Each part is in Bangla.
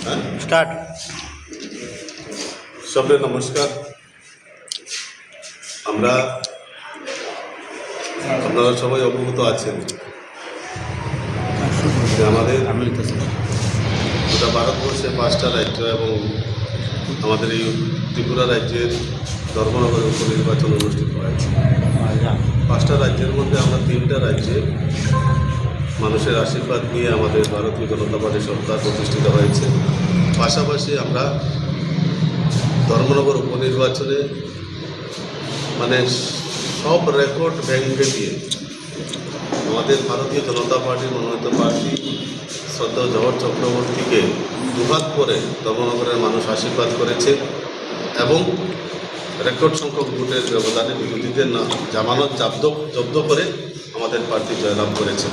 স্টার্ট। সবে নমস্কার। আপনারা সবাই অবগত আছেন যে আমাদের গোটা ভারতবর্ষে 5টা রাজ্য এবং আমাদের এই ত্রিপুরা রাজ্যের ধর্মনগরে উপনির্বাচন অনুষ্ঠিত হয়েছে। 5টা রাজ্যের মধ্যে আমরা 3টা রাজ্যে মানুষের আশীর্বাদ নিয়ে আমাদের ভারতীয় জনতা পার্টি সরকার প্রতিষ্ঠিত হয়েছে। পাশাপাশি আমরা ধর্মনগর উপনির্বাচনে সব রেকর্ড ভেঙে দিয়ে আমাদের ভারতীয় জনতা পার্টির মনোনীত প্রার্থী শ্রদ্ধেয় জওহর চক্রবর্তীকে দুহাত করে ধর্মনগরের মানুষ আশীর্বাদ করেছে এবং রেকর্ড সংখ্যক ভোটের ব্যবধানে বিরোধীদের জামানত জব্দ করে আমাদের প্রার্থী জয়লাভ করেছে।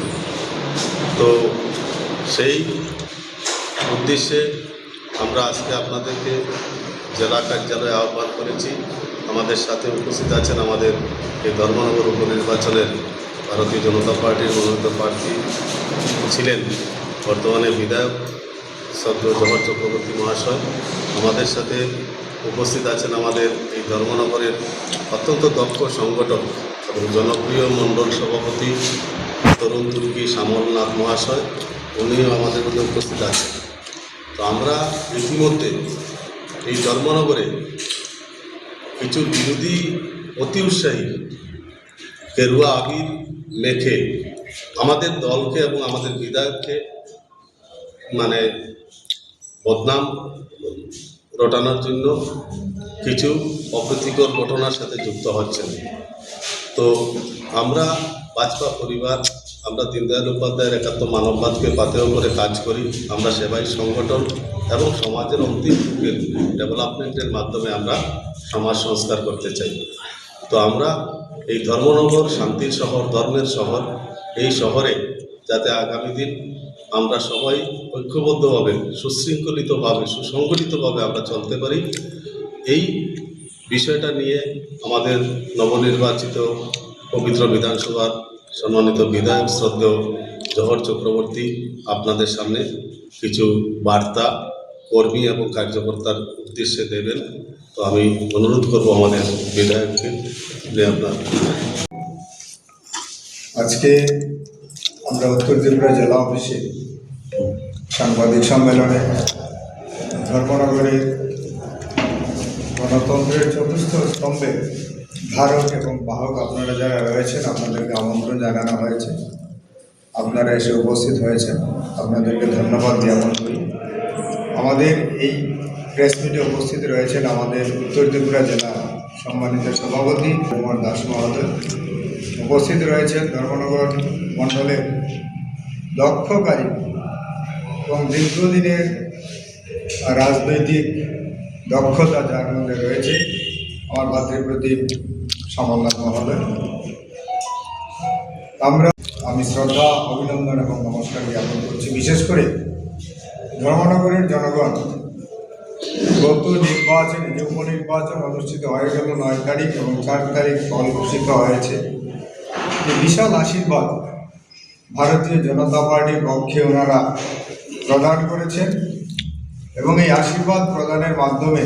তো সেই উদ্দেশ্যে আমরা আজকে আপনাদেরকে জেলা কার্যালয়ে আহ্বান করেছি। আমাদের সাথে উপস্থিত আছেন আমাদের এই ধর্মনগর উপনির্বাচনের ভারতীয় জনতা পার্টির মনোনীত প্রার্থী ছিলেন বর্তমানে বিধায়ক শ্রদ্ধেয় জওহর চক্রবর্তী মহাশয়। আমাদের সাথে উপস্থিত আছেন আমাদের এই ধর্মনগরের অত্যন্ত দক্ষ সংগঠক এবং জনপ্রিয় মণ্ডল সভাপতি তরুণ তুর্কি শ্যামলনাথ মহাশয়, উনিও আমাদের মধ্যে উপস্থিত আছেন। তো আমরা ইতিমধ্যে এই ধর্মনগরে কিছু বিরোধী অতি উৎসাহী গেরুয়া আবির মেখে আমাদের দলকে এবং আমাদের বিধায়ককে বদনাম রটানোর জন্য কিছু অপ্রীতিকর ঘটনার সাথে যুক্ত হচ্ছেন। তো আমরা ভাজপা পরিবার, আমরা দীনদয়াল উপাধ্যায়ের একাত্ম মানববাদকে পাথেয় করে কাজ করি। আমরা সেবাই সংগঠন এবং সমাজের অন্তিম যুগের ডেভেলপমেন্টের মাধ্যমে আমরা সমাজ সংস্কার করতে চাই। তো আমরা এই ধর্মনগর শান্তির শহর, ধর্মের শহর, এই শহরে যাতে আগামী দিন আমরা সবাই ঐক্যবদ্ধভাবে, সুশৃঙ্খলিতভাবে, সুসংগঠিতভাবে আমরা চলতে পারি, এই বিষয়টা নিয়ে আমাদের নবনির্বাচিত পবিত্র বিধানসভার সম্মানিত বিধায়ক শ্রদ্ধেয় জওহর চক্রবর্তী আপনাদের সামনে কিছু বার্তা কর্মী এবং কার্যকর্তার উদ্দেশ্যে দেবেন। তো আমি অনুরোধ করব আমাদের বিধায়ককে যে আপনার আজকে আমরা উত্তর ত্রিপুরা জেলা অফিসে সাংবাদিক সম্মেলনে ধর্মনগরে গণতন্ত্রের চতুর্থ স্তম্ভে ধারক এবং বাহক আপনারা যারা রয়েছেন আপনাদেরকে আমন্ত্রণ জানানো হয়েছে। আপনারা এসে উপস্থিত হয়েছেন, আপনাদেরকে ধন্যবাদ জ্ঞাপন করি। আমাদের এই প্রেস মিটে উপস্থিত রয়েছেন আমাদের উত্তর ত্রিপুরা জেলা সম্মানিত সভাপতি কুমার দাস মহোদয়, উপস্থিত রয়েছেন ধর্মনগর মণ্ডলের দক্ষকারী এবং দীর্ঘদিনের রাজনৈতিক দক্ষতা যার মধ্যে রয়েছে আমার ভাতৃপ্রতিম শ্যামলনাথ মহোদয়। আমি শ্রদ্ধা, অভিনন্দন এবং নমস্কার জ্ঞাপন করছি। বিশেষ করে ধর্মনগরের জনগণ গত নির্বাচনে যে উপনির্বাচন অনুষ্ঠিত হয়ে গেল 9 তারিখ এবং 4 তারিখ ফল ঘোষিত হয়েছে, যে বিশাল আশীর্বাদ ভারতীয় জনতা পার্টির পক্ষে ওনারা প্রদান করেছেন এবং এই আশীর্বাদ প্রদানের মাধ্যমে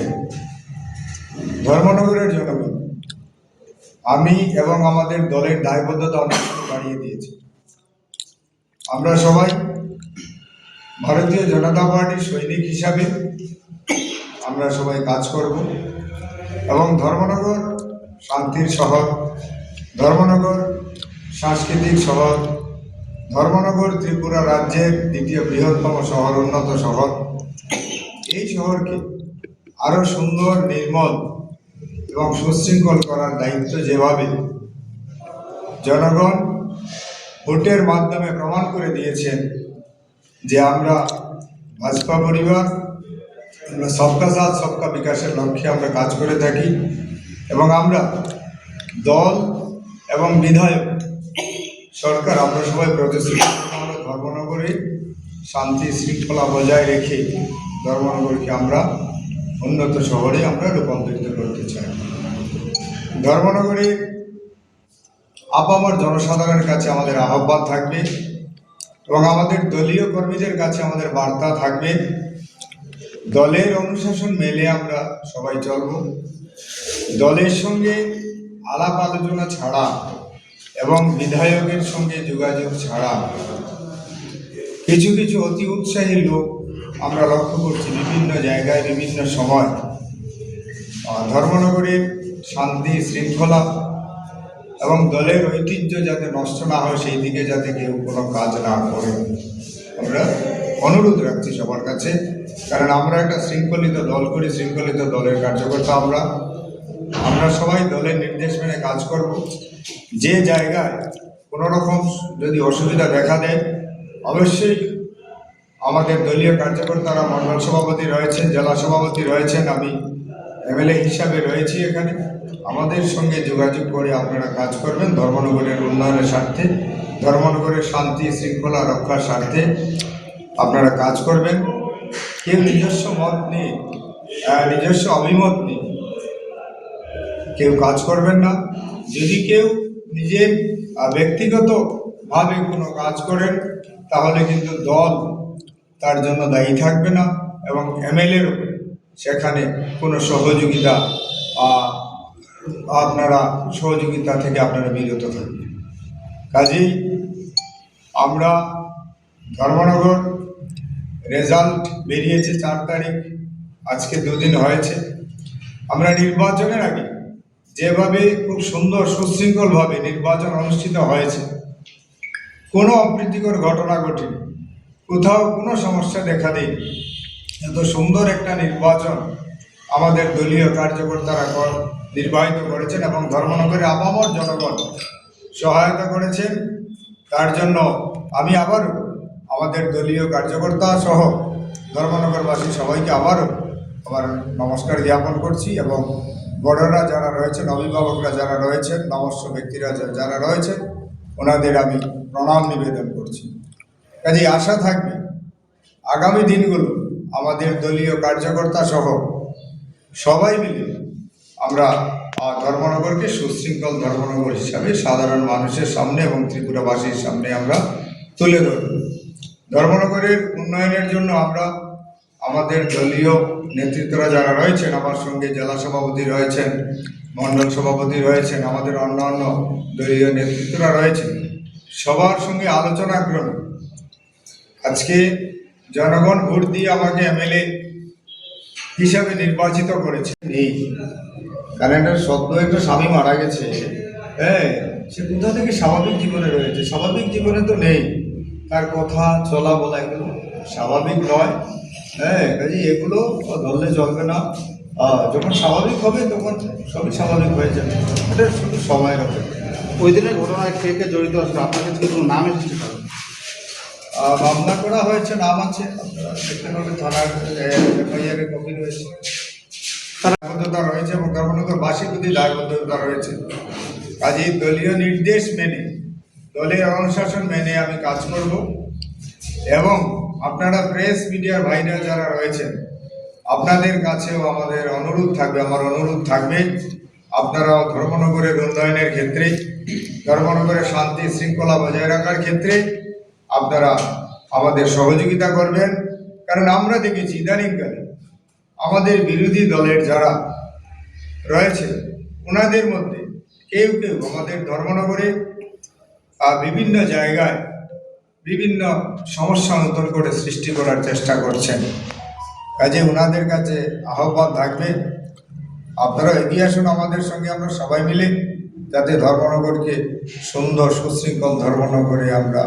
ধর্মনগরের জনগণ, আমি এবং আমাদের দলের দায়বদ্ধতা অনেক বাড়িয়ে দিয়েছি। আমরা সবাই ভারতীয় জনতা পার্টির সৈনিক হিসাবে আমরা সবাই কাজ করব এবং ধর্মনগর শান্তির শহর, ধর্মনগর সাংস্কৃতিক শহর, ধর্মনগর ত্রিপুরা রাজ্যের দ্বিতীয় বৃহত্তম শহর, উন্নত শহর, এই শহরকে আরও সুন্দর, নির্মল এবং সুশৃঙ্খল করার দায়িত্ব যেভাবে জনগণ ভোটের মাধ্যমে প্রমাণ করে দিয়েছেন যে আমরা ভাজপা পরিবার, আমরা সবকা সাথ সবকা বিকাশের লক্ষ্যে আমরা কাজ করে থাকি এবং আমরা দল এবং বিধায়ক সরকার আমরা সবাই প্রতিশ্রুতি ধর্মনগরে শান্তি শৃঙ্খলা বজায় রেখে ধর্মনগরকে আমরা উন্নত শহরে আমরা রূপান্তরিত করতে চাই। ধর্মনগরে আপামর জনসাধারণের কাছে আমাদের আহ্বান থাকবে এবং আমাদের দলীয় কর্মীদের কাছে আমাদের বার্তা থাকবে দলের অনুশাসন মেলে আমরা সবাই চলব। দলের সঙ্গে আলাপ আলোচনা ছাড়া এবং বিধায়কের সঙ্গে যোগাযোগ ছাড়া কিছু কিছু অতি উৎসাহী লোক আমরা লক্ষ্য করছি বিভিন্ন জায়গায় বিভিন্ন সময় ধর্মনগরের শান্তি শৃঙ্খলা এবং দলের ঐতিহ্য যাতে নষ্ট না হয় সেই দিকে যাতে কেউ কোনো কাজ না করে আমরা অনুরোধ রাখছি সবার কাছে। কারণ আমরা একটা শৃঙ্খলিত দল করি, শৃঙ্খলিত দলের কার্যকর্তা আমরা সবাই দলের নির্দেশ মেনে কাজ করব। যে জায়গায় কোনো রকম যদি অসুবিধা দেখা দেয় অবশ্যই আমাদের দলীয় কার্যকর্তারা, মণ্ডল সভাপতি রয়েছেন, জেলা সভাপতি রয়েছেন, আমি এমএলএ হিসাবে রয়েছি এখানে, আমাদের সঙ্গে যোগাযোগ করে আপনারা কাজ করবেন ধর্মনগরের উন্নয়নের স্বার্থে, ধর্মনগরের শান্তি শৃঙ্খলা রক্ষার স্বার্থে আপনারা কাজ করবেন। কেউ নিজস্ব মত নিয়ে নিজস্ব অভিমত নিয়ে কেউ কাজ করবেন না। যদি কেউ নিজের ব্যক্তিগতভাবে কোনো কাজ করেন তাহলে কিন্তু দল তার জন্য দায়ী থাকবে না এবং এমএলএর সেখানে কোনো সহযোগিতা থেকে আপনারা বিরত থাকবেন। কাজেই আমরা ধর্মনগর রেজাল্ট বেরিয়েছে 4 তারিখ, আজকে 2 দিন হয়েছে। আমরা নির্বাচনের আগে যেভাবে খুব সুন্দর সুশৃঙ্খলভাবে নির্বাচন অনুষ্ঠিত হয়েছে, কোনো অপ্রীতিকর ঘটনা ঘটেনি, কোথাও কোনো সমস্যা দেখা দেয়নি। এত সুন্দর একটা নির্বাচন আমাদের দলীয় কার্যকর্তারা নির্বাহিত করেছেন এবং ধর্মনগরের আপামর জনগণ সহায়তা করেছেন। তার জন্য আমি আবারও আমাদের দলীয় কার্যকর্তা সহ ধর্মনগরবাসী সবাইকে আবারও আমার নমস্কার জ্ঞাপন করছি এবং বড়রা যারা রয়েছেন, অভিভাবকরা যারা রয়েছেন, নমস্য ব্যক্তিরা যারা রয়েছেন ওনাদের আমি প্রণাম নিবেদন করছি। কাজেই আশা থাকবে আগামী দিনগুলো আমাদের দলীয় কার্যকর্তা সহ সবাই মিলে আমরা ধর্মনগরকে সুশৃঙ্খল ধর্মনগর হিসাবে সাধারণ মানুষের সামনে এবং ত্রিপুরাবাসীর সামনে আমরা তুলে ধরব। ধর্মনগরের উন্নয়নের জন্য আমরা আমাদের দলীয় নেতৃত্বরা যারা রয়েছেন, আমার সঙ্গে জেলা সভাপতি রয়েছেন, মণ্ডল সভাপতি রয়েছেন, আমাদের অন্যান্য দলীয় নেতৃত্বরা রয়েছেন, সবার সঙ্গে আলোচনা ক্রমে আজকে জনগণ ভোট দিয়ে আমাকে এমএলএ হিসাবে নির্বাচিত করেছে। এই কারণ একটা সদ্য একটা স্বামী মারা গেছে, হ্যাঁ, সে কোথা থেকে স্বাভাবিক জীবনে রয়েছে, স্বাভাবিক জীবনে তো নেই, তার কথা চলা বলা এগুলো স্বাভাবিক নয়। হ্যাঁ, কাজে এগুলো ধরলে চলবে না। যখন স্বাভাবিক হবে তখন সবই স্বাভাবিক হয়ে যাবে, এটা শুধু সময়ের হবে। ওই দিনের ঘটনায় কে কে জড়িত আছে আপনার কাছে কোনো নাম এসেছে কারণ? মামলা করা হয়েছে, নাম আছে, আপনারা দেখতে পাবেন, থানার এফআইআর কপি রয়েছে, দায়বদ্ধতা রয়েছে এবং ধর্মনগরবাসীর প্রতি দায়বদ্ধতা রয়েছে। কাজেই দলীয় নির্দেশ মেনে, দলের অনুশাসন মেনে আমি কাজ করব এবং আপনারা প্রেস মিডিয়ার ভাইরা যারা রয়েছেন আপনাদের কাছেও আমাদের অনুরোধ থাকবে, আমার অনুরোধ থাকবে আপনারাও ধর্মনগরের উন্নয়নের ক্ষেত্রে, ধর্মনগরের শান্তি শৃঙ্খলা বজায় রাখার ক্ষেত্রে আপনারা আমাদের সহযোগিতা করবেন। কারণ আমরা দেখেছি ইদানিংকালে আমাদের বিরোধী দলের যারা রয়েছে ওনাদের মধ্যে কেউ কেউ আমাদের ধর্মনগরে বিভিন্ন জায়গায় বিভিন্ন সমস্যা নতুন করে সৃষ্টি করার চেষ্টা করছেন। কাজে ওনাদের কাছে আহ্বান থাকবে আপনারা এগিয়ে আসুন আমাদের সঙ্গে, আমরা সবাই মিলে যাতে ধর্মনগরকে সুন্দর সুশৃঙ্খল ধর্মনগরে আমরা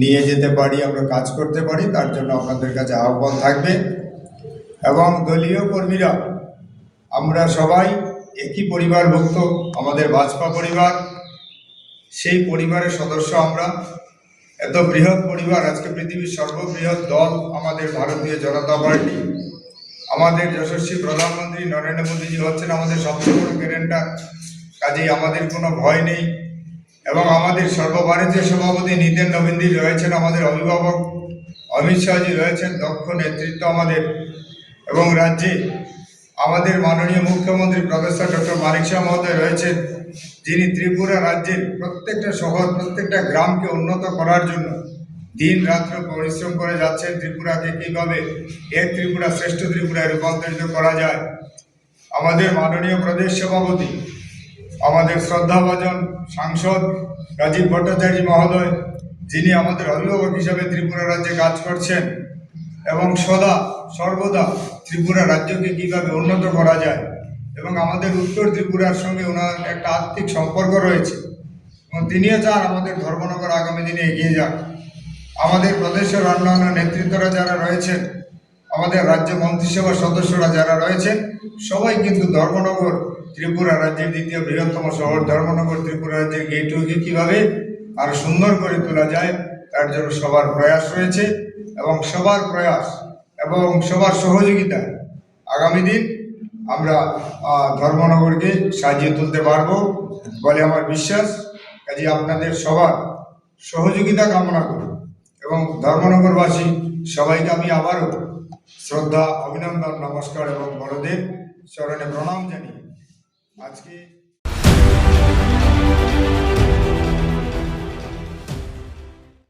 নিয়ে যেতে পারি, আমরা কাজ করতে পারি, তার জন্য আপনাদের কাছে আহ্বান থাকবে। এবং দলীয় কর্মীরা আমরা সবাই একই পরিবারভুক্ত, আমাদের ভাজপা পরিবার, সেই পরিবারের সদস্য আমরা। এত বৃহৎ পরিবার, আজকে পৃথিবীর সর্ববৃহৎ দল আমাদের ভারতীয় জনতা পার্টি, আমাদের যশস্বী প্রধানমন্ত্রী নরেন্দ্র মোদীজি হচ্ছেন আমাদের সবচেয়ে বড় গ্যারেন্টার। কাজেই আমাদের কোনো ভয় নেই এবং আমাদের সর্বভারতীয় সভাপতি নীতিন নবীনজি রয়েছেন, আমাদের অভিভাবক অমিত শাহজি রয়েছেন, দক্ষ নেতৃত্ব আমাদের, এবং রাজ্যে আমাদের মাননীয় মুখ্যমন্ত্রী প্রফেসর ডক্টর মানিক শাহ মহোদয় রয়েছেন, যিনি ত্রিপুরা রাজ্যের প্রত্যেকটা শহর প্রত্যেকটা গ্রামকে উন্নত করার জন্য দিন রাত্র পরিশ্রম করে যাচ্ছেন ত্রিপুরাকে কিভাবে এক ত্রিপুরা শ্রেষ্ঠ ত্রিপুরায় রূপান্তরিত করা যায়। আমাদের মাননীয় প্রদেশ সভাপতি, আমাদের শ্রদ্ধাভাজন সাংসদ রাজীব ভট্টাচার্য মহোদয়, যিনি আমাদের অভিভাবক হিসাবে ত্রিপুরা রাজ্যে কাজ করছেন এবং সর্বদা ত্রিপুরা রাজ্যকে কিভাবে উন্নত করা যায়, এবং আমাদের উত্তর ত্রিপুরার সঙ্গে ওনার একটা আত্মিক সম্পর্ক রয়েছে এবং তিনিও চান আমাদের ধর্মনগর আগামী দিনে এগিয়ে যাক। আমাদের প্রদেশের অন্যান্য নেতৃত্বরা যারা রয়েছেন, আমাদের রাজ্য মন্ত্রিসভার সদস্যরা যারা রয়েছেন, সবাই কিন্তু ধর্মনগর ত্রিপুরা রাজ্যের দ্বিতীয় বৃহত্তম শহর ধর্মনগর ত্রিপুরা রাজ্যের গেটওয়েকে কীভাবে আরো সুন্দর করে তোলা যায় তার জন্য সবার প্রয়াস রয়েছে এবং সবার প্রয়াস এবং সবার সহযোগিতায় আগামী দিন আমরা ধর্মনগরকে সাজিয়ে তুলতে পারবো বলে আমার বিশ্বাস। কাজে আপনাদের সবার সহযোগিতা কামনা করি এবং ধর্মনগরবাসী সবাইকে আমি আবারও শ্রদ্ধা, অভিনন্দন, নমস্কার এবং বড়দের চরণে প্রণাম জানিয়ে আজকে